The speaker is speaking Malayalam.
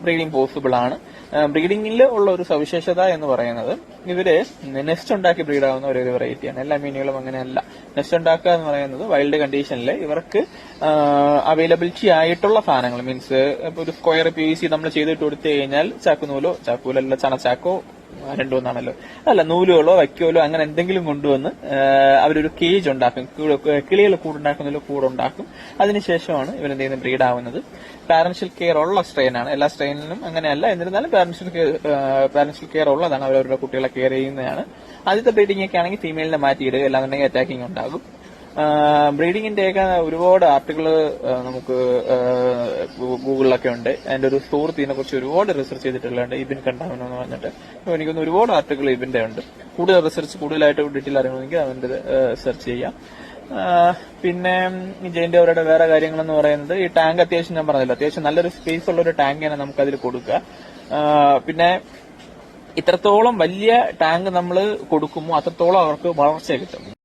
ബ്രീഡിംഗ് പോസിബിൾ ആണ്. ബ്രീഡിംഗിൽ ഉള്ള ഒരു സവിശേഷത എന്ന് പറയുന്നത് ഇവര് നെസ്റ്റ് ഉണ്ടാക്കി ബ്രീഡ് ആവുന്ന ഒരു വെറൈറ്റിയാണ്. എല്ലാ മീനുകളും അങ്ങനെയല്ല. നെസ്റ്റ് ഉണ്ടാക്കുക എന്ന് പറയുന്നത് വൈൽഡ് കണ്ടീഷനിൽ ഇവർക്ക് അവൈലബിലിറ്റി ആയിട്ടുള്ള സാധനങ്ങൾ, മീൻസ് ഇപ്പൊ ഒരു സ്ക്വയർ PVC നമ്മൾ ചെയ്തിട്ട് കൊടുത്തു കഴിഞ്ഞാൽ ചാക്കൂലല്ല ചണച്ചാക്കോ രണ്ടുമൊന്നാണല്ലോ, അല്ല നൂലുകളോ വൈക്കോലോ അങ്ങനെ എന്തെങ്കിലും കൊണ്ടുവന്ന് അവരൊരു കേജ് ഉണ്ടാക്കും, കിളികൾ കൂടുണ്ടാക്കുന്നതിലോ കൂടുണ്ടാക്കും. അതിനുശേഷമാണ് ഇവരെന്ത് ചെയ്യുന്നത് ബ്രീഡ് ആവുന്നത്. പാരന്റൽ കെയർ ഉള്ള സ്ട്രെയിനാണ്. എല്ലാ സ്ട്രെയിനിലും അങ്ങനെയല്ല, എന്നിരുന്നാലും പാരന്റൽ കെയർ ഉള്ളതാണ്. അവരവരുടെ കുട്ടികളെ കെയർ ചെയ്യുന്നതാണ്. ആദ്യത്തെ ബ്രീഡിംഗ് ഒക്കെ ആണെങ്കിൽ ഫീമെയിലിനെ മാറ്റിയിടുക, അല്ലാന്നുണ്ടെങ്കിൽ അറ്റാക്കിംഗ് ഉണ്ടാകും. ബ്രീഡിങ്ങിന്റെയൊക്കെ ഒരുപാട് ആർട്ടിക്കിൾ നമുക്ക് ഗൂഗിളിലൊക്കെ ഉണ്ട്. അതിന്റെ ഒരു സുഹൃത്ത് ഇതിനെ കുറിച്ച് ഒരുപാട് റിസർച്ച് ചെയ്തിട്ടുള്ളതുണ്ട്, ഇബിൻ കണ്ടാവൻ എന്ന് പറഞ്ഞിട്ട്. എനിക്കൊന്ന് ഒരുപാട് ആർട്ടിക്കിൾ ഇബിന്റെ ഉണ്ട്. കൂടുതലായിട്ട് ഡീറ്റെയിൽ അറിയണമെങ്കിൽ അവന്റെ സെർച്ച് ചെയ്യാം. പിന്നെ ജെയിന്റെ അവരുടെ വേറെ കാര്യങ്ങളെന്ന് പറയുന്നത്, ഈ ടാങ്ക് അത്യാവശ്യം ഞാൻ പറഞ്ഞല്ലോ, അത്യാവശ്യം നല്ലൊരു സ്പേസ് ഉള്ള ഒരു ടാങ്ക് തന്നെ നമുക്ക് അതിൽ കൊടുക്കുക. പിന്നെ ഇത്രത്തോളം വലിയ ടാങ്ക് നമ്മൾ കൊടുക്കുമ്പോൾ അത്രത്തോളം അവർക്ക് വളർച്ച കിട്ടും.